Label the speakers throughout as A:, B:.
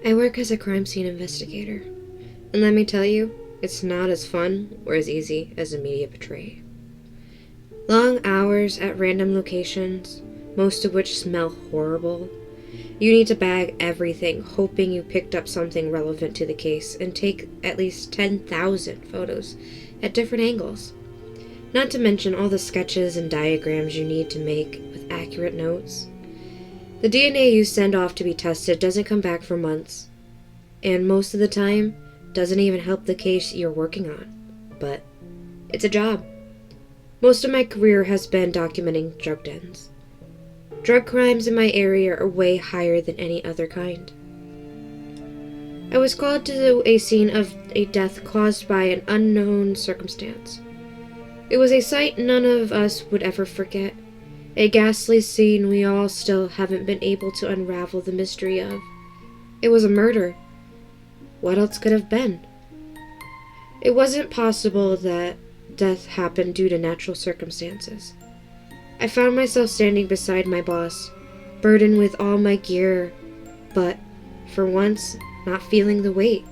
A: I work as a crime scene investigator, and let me tell you, it's not as fun or as easy as the media portray. Long hours at random locations, most of which smell horrible. You need to bag everything, hoping you picked up something relevant to the case, and take at least 10,000 photos at different angles. Not to mention all the sketches and diagrams you need to make with accurate notes. The DNA you send off to be tested doesn't come back for months, and most of the time doesn't even help the case you're working on. But it's a job. Most of my career has been documenting drug dens. Drug crimes in my area are way higher than any other kind. I was called to a scene of a death caused by an unknown circumstance. It was a sight none of us would ever forget, a ghastly scene we all still haven't been able to unravel the mystery of. It was a murder. What else could have been? It wasn't possible that death happened due to natural circumstances. I found myself standing beside my boss, burdened with all my gear, but, for once, not feeling the weight.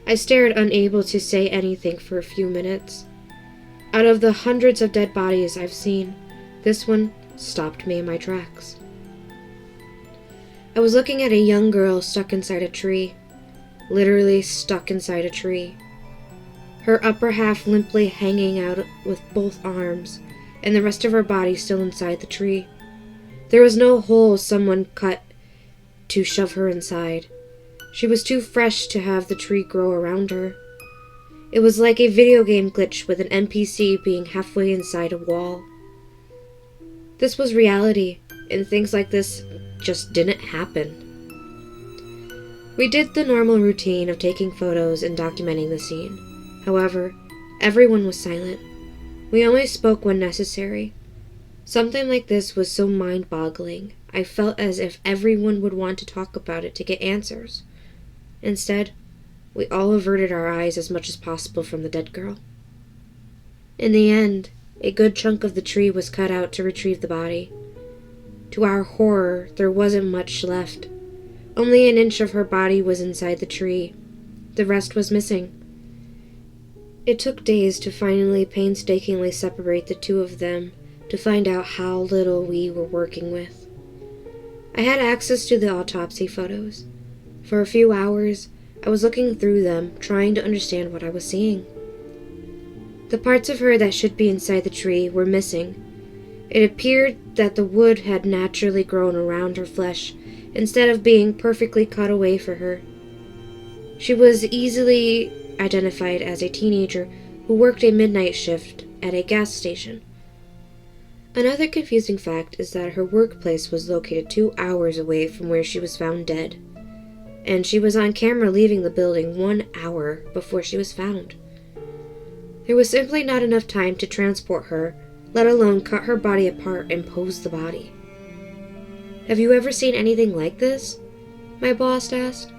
A: I stared, unable to say anything for a few minutes. Out of the hundreds of dead bodies I've seen, this one stopped me in my tracks. I was looking at a young girl stuck inside a tree, literally stuck inside a tree. Her upper half limply hanging out with both arms, and the rest of her body still inside the tree. There was no hole someone cut to shove her inside. She was too fresh to have the tree grow around her. It was like a video game glitch with an NPC being halfway inside a wall. This was reality, and things like this just didn't happen. We did the normal routine of taking photos and documenting the scene. However, everyone was silent. We only spoke when necessary. Something like this was so mind-boggling, I felt as if everyone would want to talk about it to get answers. Instead, we all averted our eyes as much as possible from the dead girl. In the end, a good chunk of the tree was cut out to retrieve the body. To our horror, there wasn't much left. Only an inch of her body was inside the tree. The rest was missing. It took days to finally painstakingly separate the two of them to find out how little we were working with. I had access to the autopsy photos. For a few hours, I was looking through them, trying to understand what I was seeing. The parts of her that should be inside the tree were missing. It appeared that the wood had naturally grown around her flesh, instead of being perfectly cut away for her. She was easily identified as a teenager who worked a midnight shift at a gas station. Another confusing fact is that her workplace was located 2 hours away from where she was found dead, and she was on camera leaving the building 1 hour before she was found. There was simply not enough time to transport her, let alone cut her body apart and pose the body. "Have you ever seen anything like this?" my boss asked,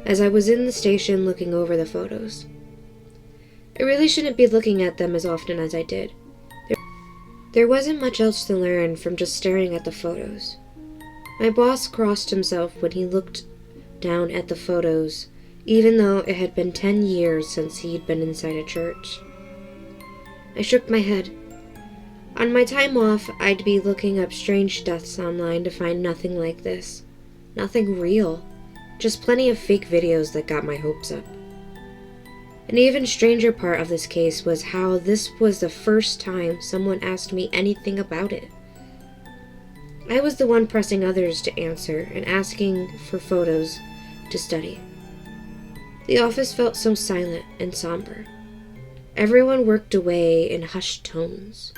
A: as I was in the station looking over the photos. I really shouldn't be looking at them as often as I did. There wasn't much else to learn from just staring at the photos. My boss crossed himself when he looked down at the photos, even though it had been 10 years since he'd been inside a church. I shook my head. On my time off, I'd be looking up strange deaths online to find nothing like this. Nothing real. Just plenty of fake videos that got my hopes up. An even stranger part of this case was how this was the first time someone asked me anything about it. I was the one pressing others to answer and asking for photos to study. The office felt so silent and somber. Everyone worked away in hushed tones.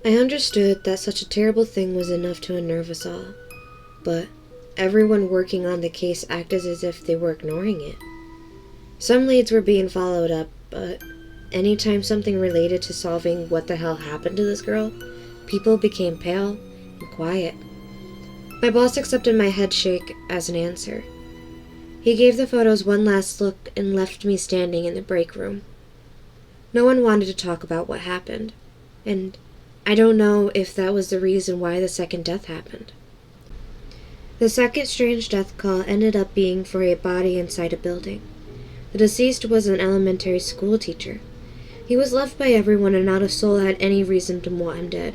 A: I understood that such a terrible thing was enough to unnerve us all, but everyone working on the case acted as if they were ignoring it. Some leads were being followed up, but anytime something related to solving what the hell happened to this girl, people became pale and quiet. My boss accepted my head shake as an answer. He gave the photos one last look and left me standing in the break room. No one wanted to talk about what happened, and I don't know if that was the reason why the second death happened. The second strange death call ended up being for a body inside a building. The deceased was an elementary school teacher. He was loved by everyone and not a soul had any reason to want him dead.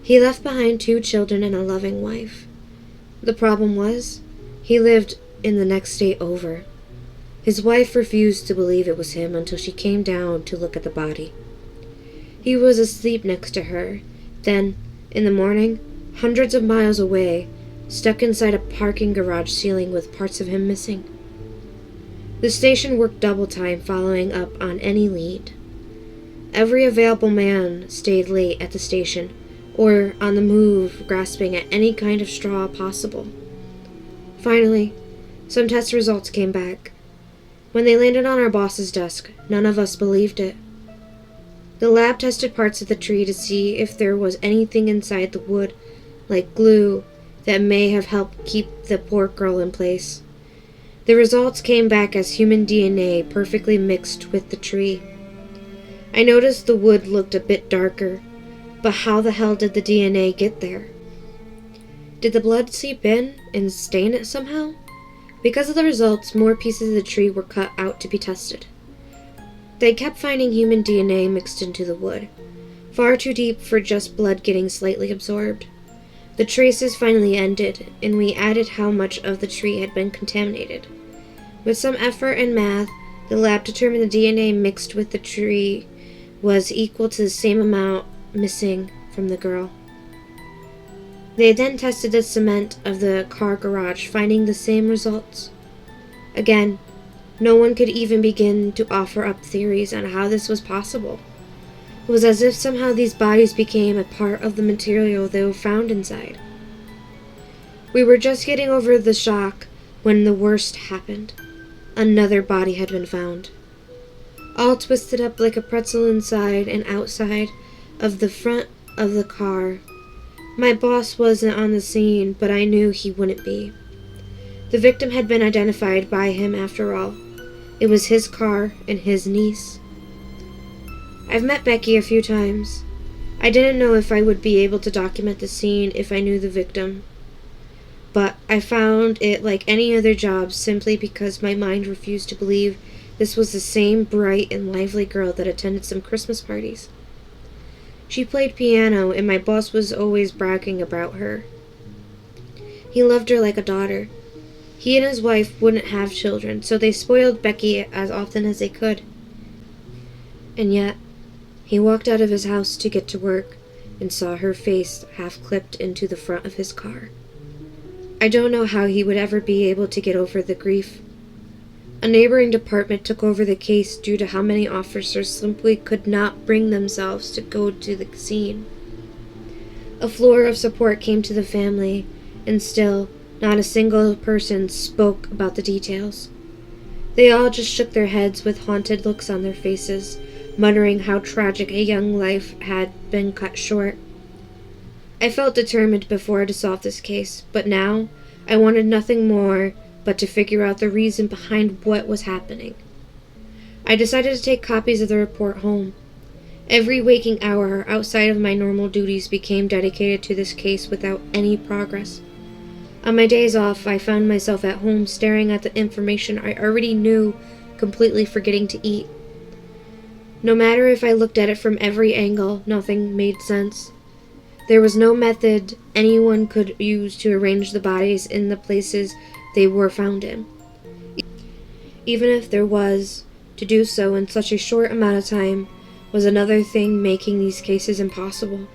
A: He left behind 2 children and a loving wife. The problem was, he lived in the next state over. His wife refused to believe it was him until she came down to look at the body. He was asleep next to her. Then, in the morning, hundreds of miles away, stuck inside a parking garage ceiling with parts of him missing. The station worked double time following up on any lead. Every available man stayed late at the station, or on the move, grasping at any kind of straw possible. Finally, some test results came back. When they landed on our boss's desk, none of us believed it. The lab tested parts of the tree to see if there was anything inside the wood, like glue, that may have helped keep the poor girl in place. The results came back as human DNA perfectly mixed with the tree. I noticed the wood looked a bit darker, but how the hell did the DNA get there? Did the blood seep in and stain it somehow? Because of the results, more pieces of the tree were cut out to be tested. They kept finding human DNA mixed into the wood, far too deep for just blood getting slightly absorbed. The traces finally ended, and we added how much of the tree had been contaminated. With some effort and math, the lab determined the DNA mixed with the tree was equal to the same amount missing from the girl. They then tested the cement of the car garage, finding the same results. Again, no one could even begin to offer up theories on how this was possible. It was as if somehow these bodies became a part of the material they were found inside. We were just getting over the shock when the worst happened. Another body had been found, all twisted up like a pretzel inside and outside of the front of the car. My boss wasn't on the scene, but I knew he wouldn't be. The victim had been identified by him after all. It was his car and his niece. I've met Becky a few times. I didn't know if I would be able to document the scene if I knew the victim. But I found it like any other job simply because my mind refused to believe this was the same bright and lively girl that attended some Christmas parties. She played piano, and my boss was always bragging about her. He loved her like a daughter. He and his wife wouldn't have children, so they spoiled Becky as often as they could. And yet, he walked out of his house to get to work and saw her face half clipped into the front of his car. I don't know how he would ever be able to get over the grief. A neighboring department took over the case due to how many officers simply could not bring themselves to go to the scene. A floor of support came to the family, and still, not a single person spoke about the details. They all just shook their heads with haunted looks on their faces, muttering how tragic a young life had been cut short. I felt determined before to solve this case, but now I wanted nothing more but to figure out the reason behind what was happening. I decided to take copies of the report home. Every waking hour outside of my normal duties became dedicated to this case without any progress. On my days off, I found myself at home staring at the information I already knew, completely forgetting to eat. No matter if I looked at it from every angle, nothing made sense. There was no method anyone could use to arrange the bodies in the places they were found in. Even if there was, to do so in such a short amount of time was another thing making these cases impossible.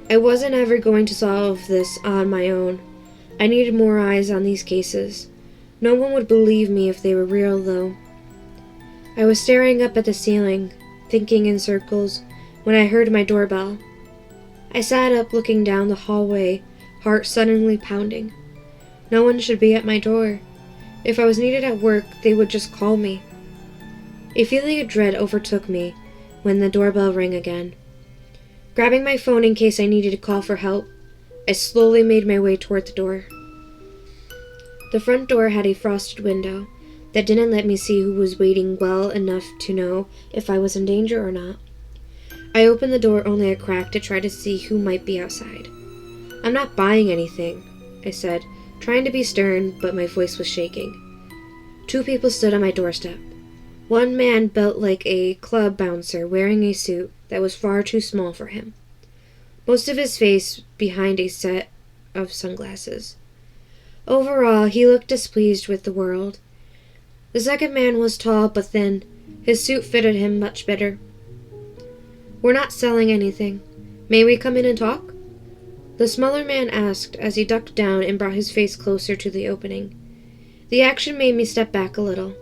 A: I wasn't ever going to solve this on my own. I needed more eyes on these cases. No one would believe me if they were real, though. I was staring up at the ceiling, thinking in circles, when I heard my doorbell. I sat up looking down the hallway, heart suddenly pounding. No one should be at my door. If I was needed at work, they would just call me. A feeling of dread overtook me when the doorbell rang again. Grabbing my phone in case I needed to call for help, I slowly made my way toward the door. The front door had a frosted window that didn't let me see who was waiting well enough to know if I was in danger or not. I opened the door only a crack to try to see who might be outside. "I'm not buying anything," I said, trying to be stern, but my voice was shaking. 2 people stood on my doorstep. One man built like a club bouncer wearing a suit that was far too small for him, most of his face behind a set of sunglasses. Overall, he looked displeased with the world. The second man was tall but thin. His suit fitted him much better. "We're not selling anything. May we come in and talk?" The smaller man asked as he ducked down and brought his face closer to the opening. The action made me step back a little.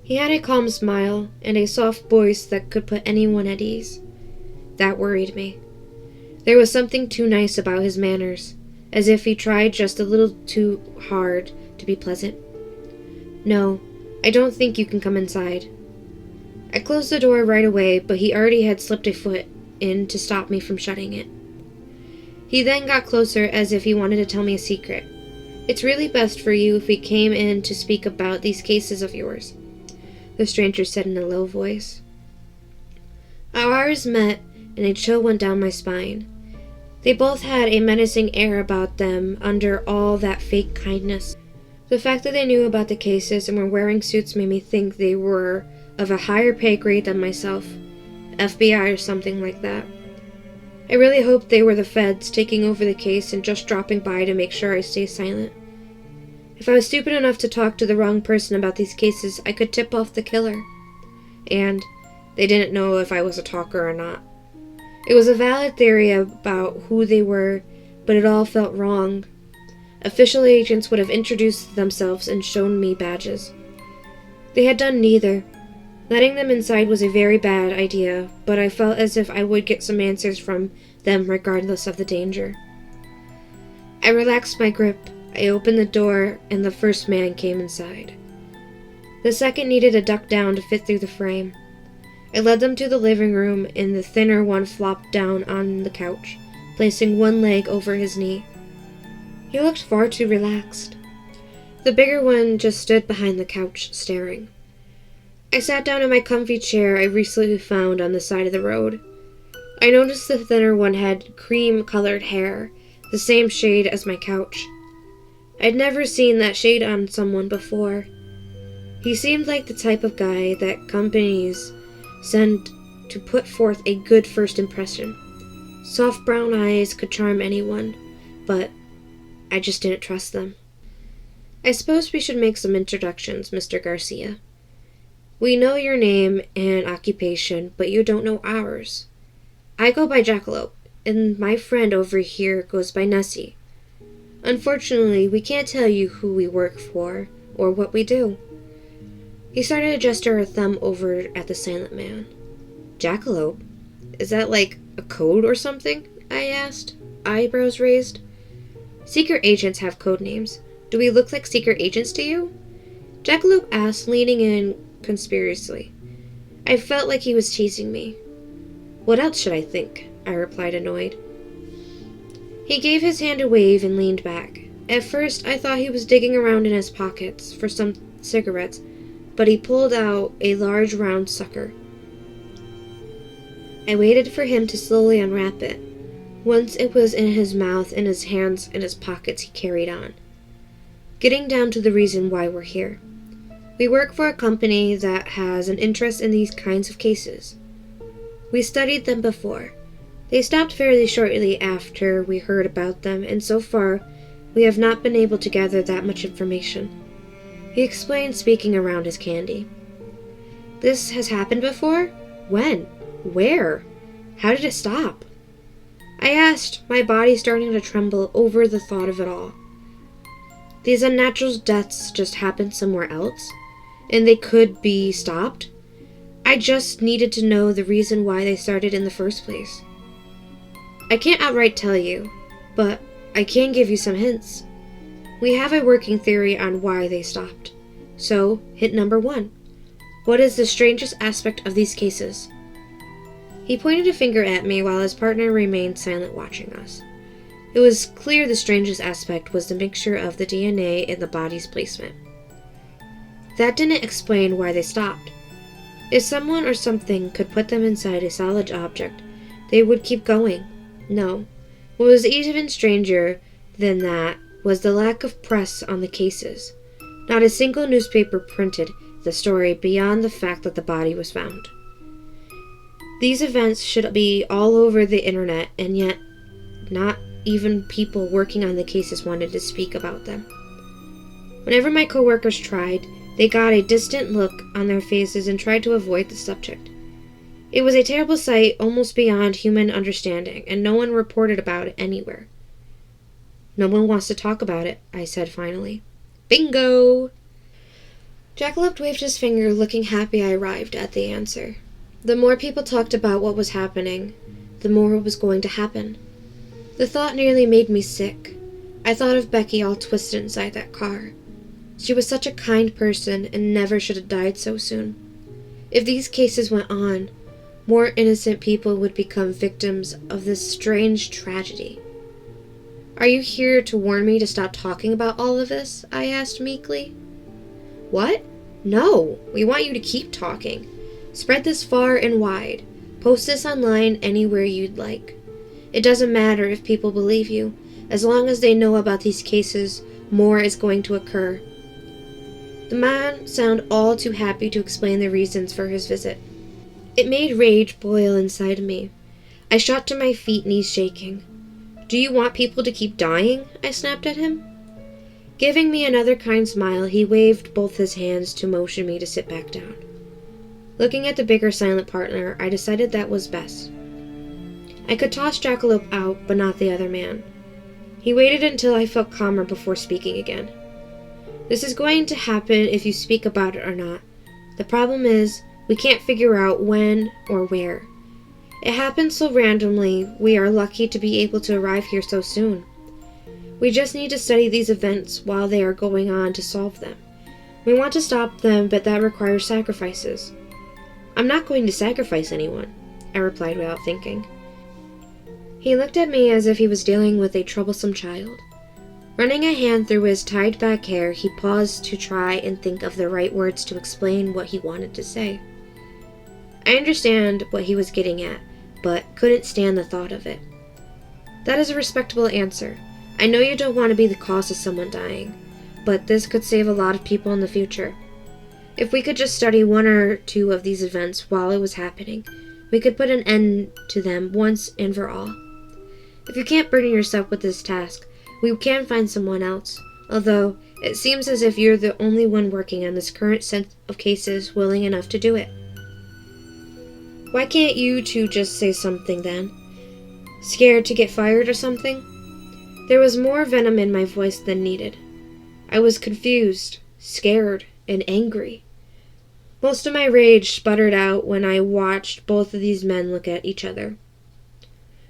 A: He had a calm smile and a soft voice that could put anyone at ease. That worried me. There was something too nice about his manners, as if he tried just a little too hard to be pleasant. "No, I don't think you can come inside." I closed the door right away, but he already had slipped a foot in to stop me from shutting it. He then got closer as if he wanted to tell me a secret. "It's really best for you if we came in to speak about these cases of yours," the stranger said in a low voice. Our eyes met, and a chill went down my spine. They both had a menacing air about them under all that fake kindness. The fact that they knew about the cases and were wearing suits made me think they were of a higher pay grade than myself, FBI or something like that. I really hoped they were the feds taking over the case and just dropping by to make sure I stay silent. If I was stupid enough to talk to the wrong person about these cases, I could tip off the killer. And they didn't know if I was a talker or not. It was a valid theory about who they were, but it all felt wrong. Official agents would have introduced themselves and shown me badges. They had done neither. Letting them inside was a very bad idea, but I felt as if I would get some answers from them regardless of the danger. I relaxed my grip. I opened the door, and the first man came inside. The second needed to duck down to fit through the frame. I led them to the living room, and the thinner one flopped down on the couch, placing one leg over his knee. He looked far too relaxed. The bigger one just stood behind the couch, staring. I sat down in my comfy chair I recently found on the side of the road. I noticed the thinner one had cream-colored hair, the same shade as my couch. I'd never seen that shade on someone before. He seemed like the type of guy that companies send to put forth a good first impression. Soft brown eyes could charm anyone, but I just didn't trust them. "I suppose we should make some introductions, Mr. Garcia. We know your name and occupation, but you don't know ours. I go by Jackalope, and my friend over here goes by Nessie. Unfortunately, we can't tell you who we work for or what we do." He started to gesture a thumb over at the silent man. "Jackalope? Is that like a code or something?" I asked, eyebrows raised. "Secret agents have code names. Do we look like secret agents to you?" Jackalope asked, leaning in conspiracially. I felt like he was teasing me. "What else should I think?" I replied, annoyed. He gave his hand a wave and leaned back. At first, I thought he was digging around in his pockets for some cigarettes, but he pulled out a large round sucker. I waited for him to slowly unwrap it. Once it was in his mouth and his hands in his pockets, he carried on. Getting down to the reason why we're here. We work for a company that has an interest in these kinds of cases. We studied them before. They stopped fairly shortly after we heard about them, and so far, we have not been able to gather that much information. He explained, speaking around his candy. "This has happened before? When? Where? How did it stop?" I asked, my body starting to tremble over the thought of it all. These unnatural deaths just happened somewhere else, and they could be stopped? I just needed to know the reason why they started in the first place. "I can't outright tell you, but I can give you some hints. We have a working theory on why they stopped. So, hint number 1. What is the strangest aspect of these cases?" He pointed a finger at me while his partner remained silent, watching us. It was clear the strangest aspect was the mixture of the DNA and the body's placement. That didn't explain why they stopped. If someone or something could put them inside a solid object, they would keep going. No. What was even stranger than that was the lack of press on the cases. Not a single newspaper printed the story beyond the fact that the body was found. These events should be all over the internet, and yet not even people working on the cases wanted to speak about them. Whenever my coworkers tried, they got a distant look on their faces and tried to avoid the subject. It was a terrible sight, almost beyond human understanding, and no one reported about it anywhere. "No one wants to talk about it," I said finally. "Bingo!" Jackalope waved his finger, looking happy I arrived at the answer. The more people talked about what was happening, the more was going to happen. The thought nearly made me sick. I thought of Becky all twisted inside that car. She was such a kind person and never should have died so soon. If these cases went on, more innocent people would become victims of this strange tragedy. "Are you here to warn me to stop talking about all of this?" I asked meekly. "What? No, we want you to keep talking. Spread this far and wide. Post this online anywhere you'd like. It doesn't matter if people believe you. As long as they know about these cases, more is going to occur." The man sounded all too happy to explain the reasons for his visit. It made rage boil inside me. I shot to my feet, knees shaking. "Do you want people to keep dying?" I snapped at him. Giving me another kind smile, he waved both his hands to motion me to sit back down. Looking at the bigger silent partner, I decided that was best. I could toss Jackalope out, but not the other man. He waited until I felt calmer before speaking again. "This is going to happen if you speak about it or not. The problem is, we can't figure out when or where. It happened so randomly, we are lucky to be able to arrive here so soon. We just need to study these events while they are going on to solve them. We want to stop them, but that requires sacrifices." "I'm not going to sacrifice anyone," I replied without thinking. He looked at me as if he was dealing with a troublesome child. Running a hand through his tied-back hair, he paused to try and think of the right words to explain what he wanted to say. I understand what he was getting at, but couldn't stand the thought of it. "That is a respectable answer. I know you don't want to be the cause of someone dying, but this could save a lot of people in the future. If we could just study one or two of these events while it was happening, we could put an end to them once and for all. If you can't burden yourself with this task, we can find someone else, although it seems as if you're the only one working on this current set of cases willing enough to do it." "Why can't you two just say something then? Scared to get fired or something?" There was more venom in my voice than needed. I was confused, scared, and angry. Most of my rage sputtered out when I watched both of these men look at each other.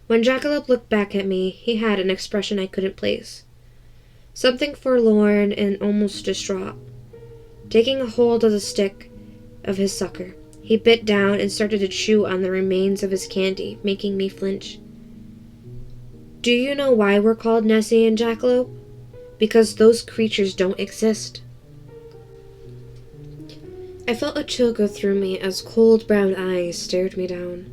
A: When Jackalope looked back at me, he had an expression I couldn't place. Something forlorn and almost distraught. Taking a hold of the stick of his sucker, he bit down and started to chew on the remains of his candy, making me flinch. "Do you know why we're called Nessie and Jackalope? Because those creatures don't exist." I felt a chill go through me as cold brown eyes stared me down.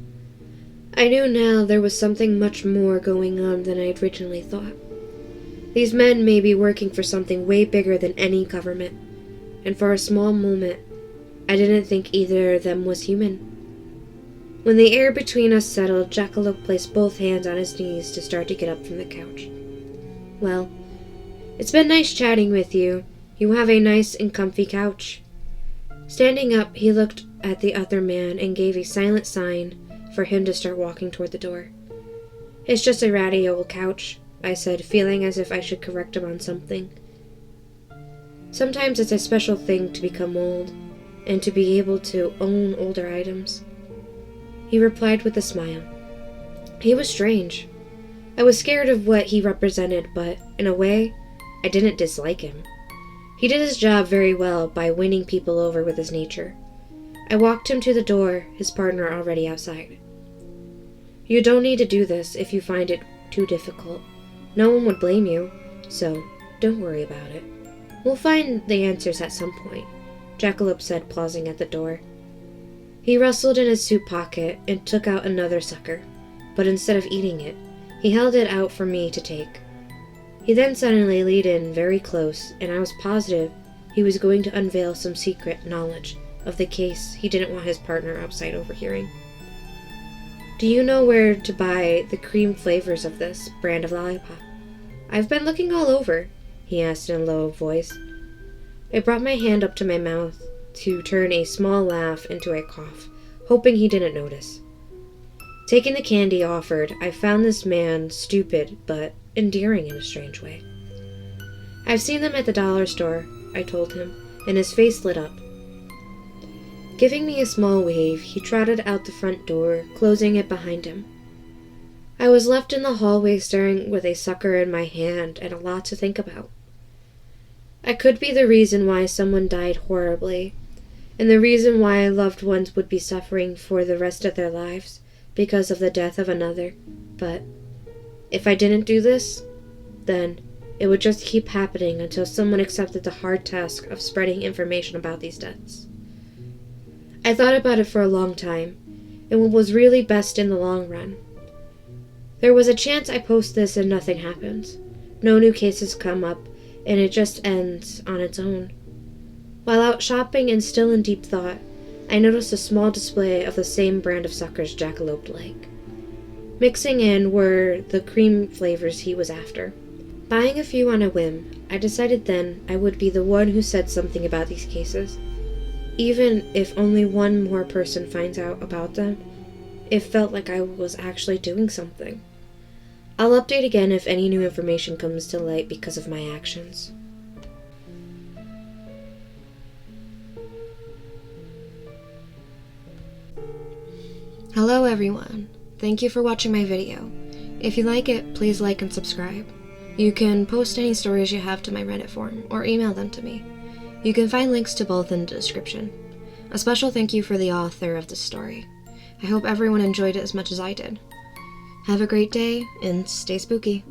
A: I knew now there was something much more going on than I originally thought. These men may be working for something way bigger than any government, and for a small moment, I didn't think either of them was human. When the air between us settled, Jackalope placed both hands on his knees to start to get up from the couch. "Well, it's been nice chatting with you. You have a nice and comfy couch." Standing up, he looked at the other man and gave a silent sign for him to start walking toward the door. "It's just a ratty old couch," I said, feeling as if I should correct him on something. Sometimes it's a special thing to become old, and to be able to own older items. He replied with a smile. He was strange. I was scared of what he represented, but, in a way, I didn't dislike him. He did his job very well by winning people over with his nature. I walked him to the door, his partner already outside. "You don't need to do this if you find it too difficult. No one would blame you, so don't worry about it. We'll find the answers at some point," Jackalope said, pausing at the door. He rustled in his suit pocket and took out another sucker, but instead of eating it, he held it out for me to take. He then suddenly leaned in very close, and I was positive he was going to unveil some secret knowledge of the case he didn't want his partner outside overhearing. "Do you know where to buy the cream flavors of this brand of lollipop?" "I've been looking all over," he asked in a low voice. I brought my hand up to my mouth to turn a small laugh into a cough, hoping he didn't notice. Taking the candy offered, I found this man stupid but endearing in a strange way. "I've seen them at the dollar store," I told him, and his face lit up. Giving me a small wave, he trotted out the front door, closing it behind him. I was left in the hallway staring with a sucker in my hand and a lot to think about. I could be the reason why someone died horribly, and the reason why loved ones would be suffering for the rest of their lives because of the death of another. But if I didn't do this, then it would just keep happening until someone accepted the hard task of spreading information about these deaths. I thought about it for a long time, and what was really best in the long run. There was a chance I post this and nothing happens. No new cases come up, and it just ends on its own. While out shopping and still in deep thought, I noticed a small display of the same brand of suckers Jackalope like. Mixing in were the cream flavors he was after. Buying a few on a whim, I decided then I would be the one who said something about these cases. Even if only one more person finds out about them, it felt like I was actually doing something. I'll update again if any new information comes to light because of my actions. Hello everyone. Thank you for watching my video. If you like it, please like and subscribe. You can post any stories you have to my Reddit forum or email them to me. You can find links to both in the description. A special thank you for the author of this story. I hope everyone enjoyed it as much as I did. Have a great day, and stay spooky.